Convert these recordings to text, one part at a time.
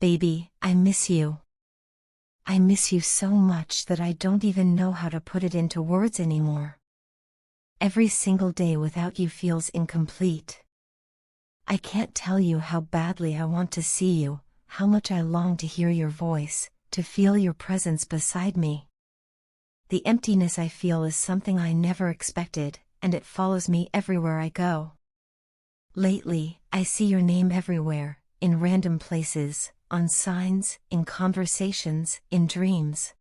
Baby, I miss you. I miss you so much that I don't even know how to put it into words anymore. Every single day without you feels incomplete. I can't tell you how badly I want to see you, how much I long to hear your voice, to feel your presence beside me. The emptiness I feel is something I never expected, and it follows me everywhere I go. Lately, I see your name everywhere, in random places, on signs, in conversations, in dreams.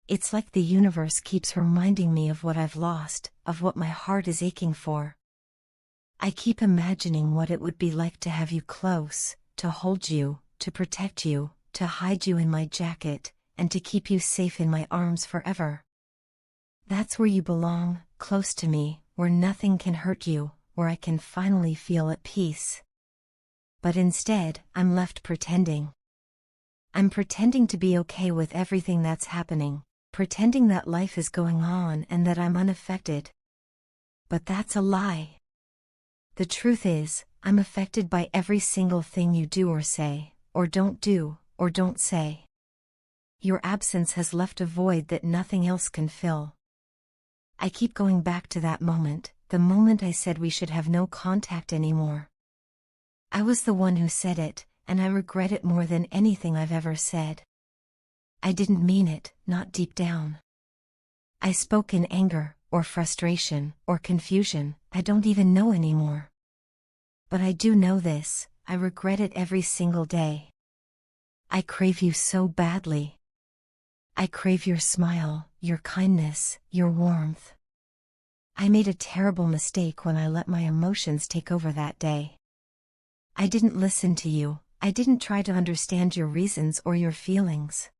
It's like the universe keeps reminding me of what I've lost, of what my heart is aching for. I keep imagining what it would be like to have you close, to hold you, to protect you, to hide you in my jacket, and to keep you safe in my arms forever. That's where you belong, close to me, where nothing can hurt you, where I can finally feel at peace. But instead, I'm left pretending. I'm pretending to be okay with everything that's happening, pretending that life is going on and that I'm unaffected. But that's a lie. The truth is, I'm affected by every single thing you do or say, or don't do, or don't say. Your absence has left a void that nothing else can fill. I keep going back to that moment, the moment I said we should have no contact anymore. I was the one who said it, and I regret it more than anything I've ever said. I didn't mean it, not deep down. I spoke in anger, or frustration, or confusion, I don't even know anymore. But I do know this, I regret it every single day. I crave you so badly. I crave your smile, your kindness, your warmth. I made a terrible mistake when I let my emotions take over that day. I didn't listen to you, I didn't try to understand your reasons or your feelings.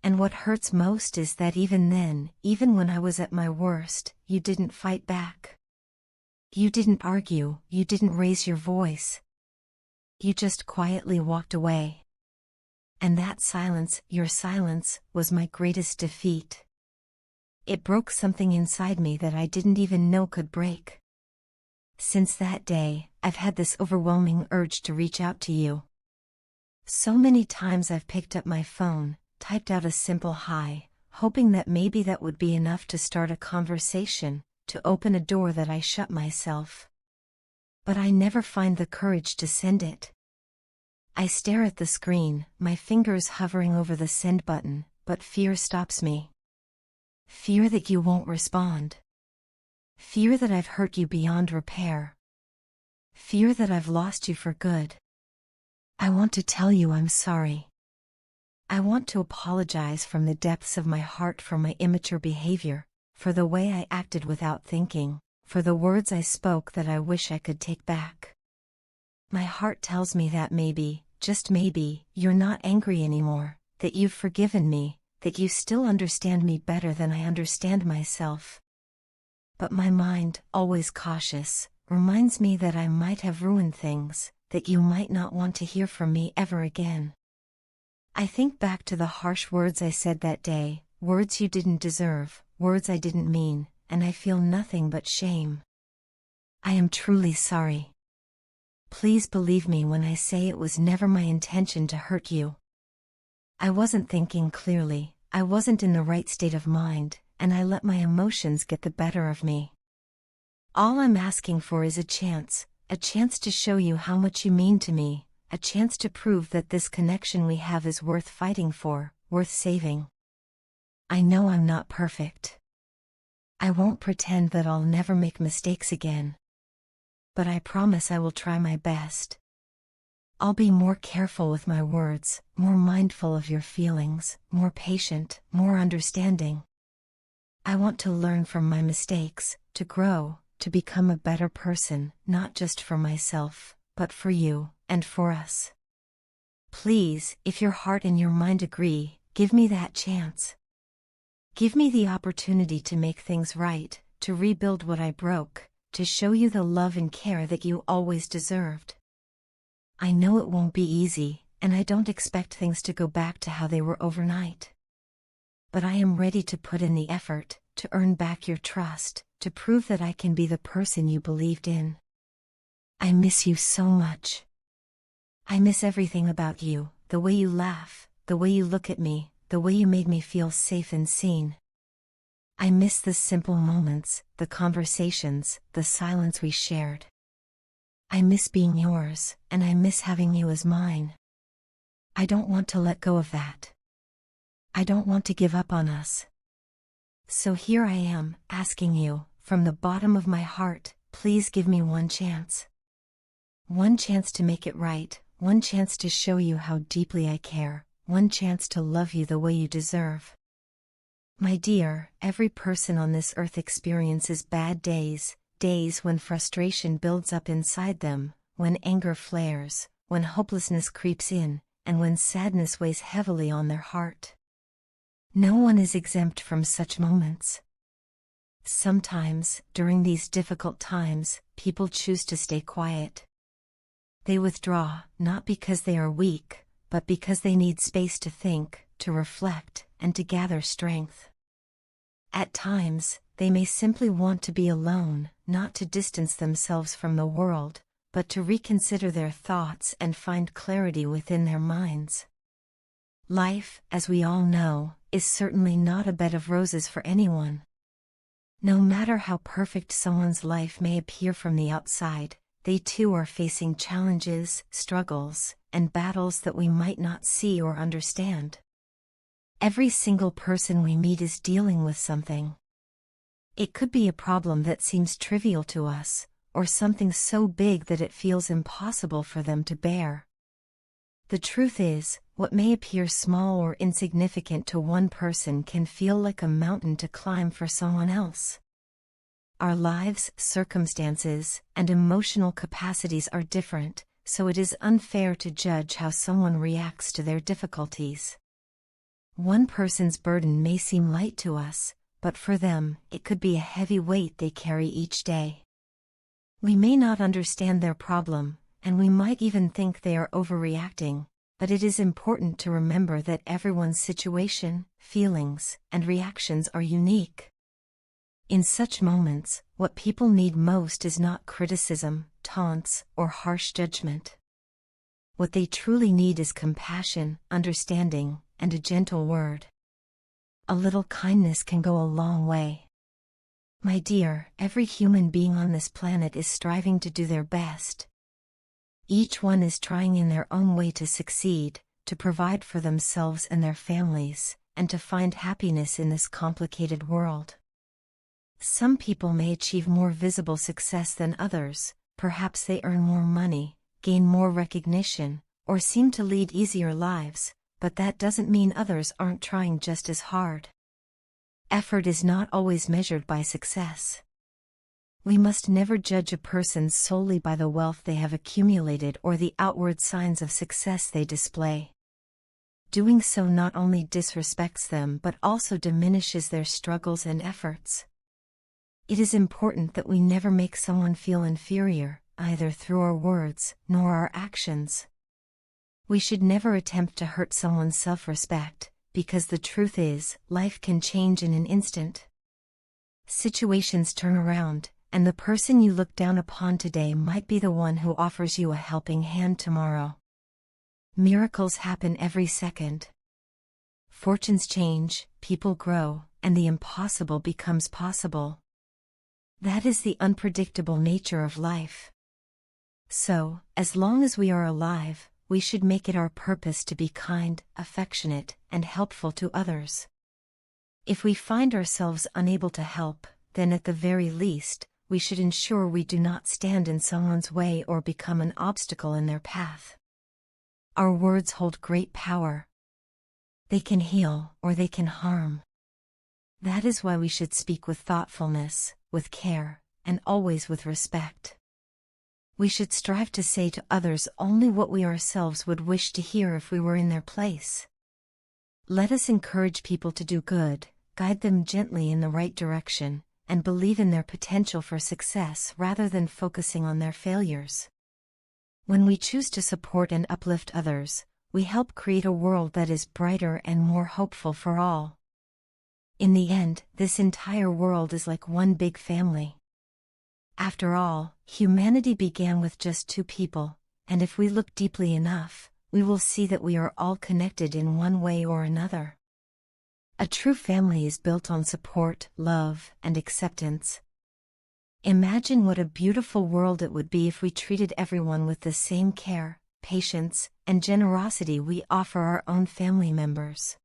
And what hurts most is that even then, even when I was at my worst, you didn't fight back. You didn't argue, you didn't raise your voice. You just quietly walked away. And that silence, your silence, was my greatest defeat. It broke something inside me that I didn't even know could break. Since that day, I've had this overwhelming urge to reach out to you. So many times I've picked up my phone, typed out a simple hi, hoping that maybe that would be enough to start a conversation, to open a door that I shut myself. But I never find the courage to send it. I stare at the screen, my fingers hovering over the send button, but fear stops me. Fear that you won't respond. Fear that I've hurt you beyond repair. Fear that I've lost you for good. I want to tell you I'm sorry. I want to apologize from the depths of my heart for my immature behavior, for the way I acted without thinking, for the words I spoke that I wish I could take back. My heart tells me that maybe, just maybe, you're not angry anymore, that you've forgiven me, that you still understand me better than I understand myself. But my mind, always cautious, reminds me that I might have ruined things, that you might not want to hear from me ever again. I think back to the harsh words I said that day, words you didn't deserve, words I didn't mean, and I feel nothing but shame. I am truly sorry. Please believe me when I say it was never my intention to hurt you. I wasn't thinking clearly, I wasn't in the right state of mind, and I let my emotions get the better of me. All I'm asking for is a chance to show you how much you mean to me, a chance to prove that this connection we have is worth fighting for, worth saving. I know I'm not perfect. I won't pretend that I'll never make mistakes again. But I promise I will try my best. I'll be more careful with my words, more mindful of your feelings, more patient, more understanding. I want to learn from my mistakes, to grow, to become a better person, not just for myself, but for you, and for us. Please, if your heart and your mind agree, give me that chance. Give me the opportunity to make things right, to rebuild what I broke, to show you the love and care that you always deserved. I know it won't be easy, and I don't expect things to go back to how they were overnight. But I am ready to put in the effort, to earn back your trust, to prove that I can be the person you believed in. I miss you so much. I miss everything about you, the way you laugh, the way you look at me, the way you made me feel safe and seen. I miss the simple moments, the conversations, the silence we shared. I miss being yours, and I miss having you as mine. I don't want to let go of that. I don't want to give up on us. So here I am, asking you, from the bottom of my heart, please give me one chance. One chance to make it right, one chance to show you how deeply I care, one chance to love you the way you deserve. My dear, every person on this earth experiences bad days, days when frustration builds up inside them, when anger flares, when hopelessness creeps in, and when sadness weighs heavily on their heart. No one is exempt from such moments. Sometimes, during these difficult times, people choose to stay quiet. They withdraw, not because they are weak, but because they need space to think, to reflect, and to gather strength. At times, they may simply want to be alone, not to distance themselves from the world, but to reconsider their thoughts and find clarity within their minds. Life, as we all know, is certainly not a bed of roses for anyone. No matter how perfect someone's life may appear from the outside, they too are facing challenges, struggles, and battles that we might not see or understand. Every single person we meet is dealing with something. It could be a problem that seems trivial to us, or something so big that it feels impossible for them to bear. The truth is, what may appear small or insignificant to one person can feel like a mountain to climb for someone else. Our lives, circumstances, and emotional capacities are different, so it is unfair to judge how someone reacts to their difficulties. One person's burden may seem light to us, but for them, it could be a heavy weight they carry each day. We may not understand their problem, and we might even think they are overreacting, but it is important to remember that everyone's situation, feelings, and reactions are unique. In such moments, what people need most is not criticism, taunts, or harsh judgment. What they truly need is compassion, understanding, and a gentle word. A little kindness can go a long way. My dear, every human being on this planet is striving to do their best. Each one is trying in their own way to succeed, to provide for themselves and their families, and to find happiness in this complicated world. Some people may achieve more visible success than others, perhaps they earn more money, gain more recognition, or seem to lead easier lives, but that doesn't mean others aren't trying just as hard. Effort is not always measured by success. We must never judge a person solely by the wealth they have accumulated or the outward signs of success they display. Doing so not only disrespects them but also diminishes their struggles and efforts. It is important that we never make someone feel inferior, either through our words nor our actions. We should never attempt to hurt someone's self-respect, because the truth is, life can change in an instant. Situations turn around, and the person you look down upon today might be the one who offers you a helping hand tomorrow. Miracles happen every second. Fortunes change, people grow, and the impossible becomes possible. That is the unpredictable nature of life. So, as long as we are alive, we should make it our purpose to be kind, affectionate, and helpful to others. If we find ourselves unable to help, then at the very least, we should ensure we do not stand in someone's way or become an obstacle in their path. Our words hold great power. They can heal or they can harm. That is why we should speak with thoughtfulness, with care, and always with respect. We should strive to say to others only what we ourselves would wish to hear if we were in their place. Let us encourage people to do good, guide them gently in the right direction, and believe in their potential for success rather than focusing on their failures. When we choose to support and uplift others, we help create a world that is brighter and more hopeful for all. In the end, this entire world is like one big family. After all, humanity began with just two people, and if we look deeply enough, we will see that we are all connected in one way or another. A true family is built on support, love, and acceptance. Imagine what a beautiful world it would be if we treated everyone with the same care, patience, and generosity we offer our own family members.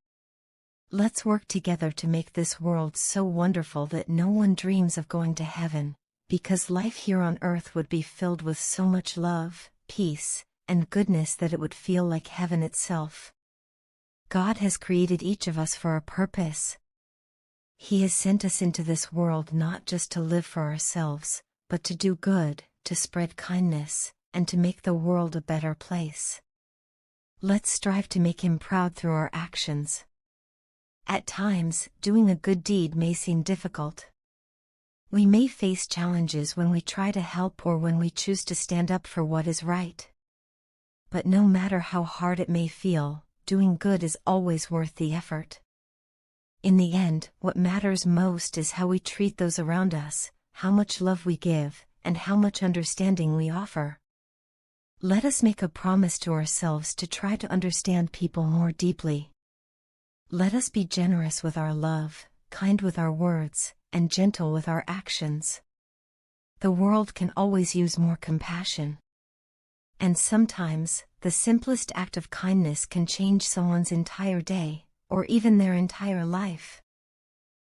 Let's work together to make this world so wonderful that no one dreams of going to heaven, because life here on earth would be filled with so much love, peace, and goodness that it would feel like heaven itself. God has created each of us for a purpose. He has sent us into this world not just to live for ourselves, but to do good, to spread kindness, and to make the world a better place. Let's strive to make Him proud through our actions. At times, doing a good deed may seem difficult. We may face challenges when we try to help or when we choose to stand up for what is right. But no matter how hard it may feel, doing good is always worth the effort. In the end, what matters most is how we treat those around us, how much love we give, and how much understanding we offer. Let us make a promise to ourselves to try to understand people more deeply. Let us be generous with our love, kind with our words, and gentle with our actions. The world can always use more compassion. And sometimes, the simplest act of kindness can change someone's entire day, or even their entire life.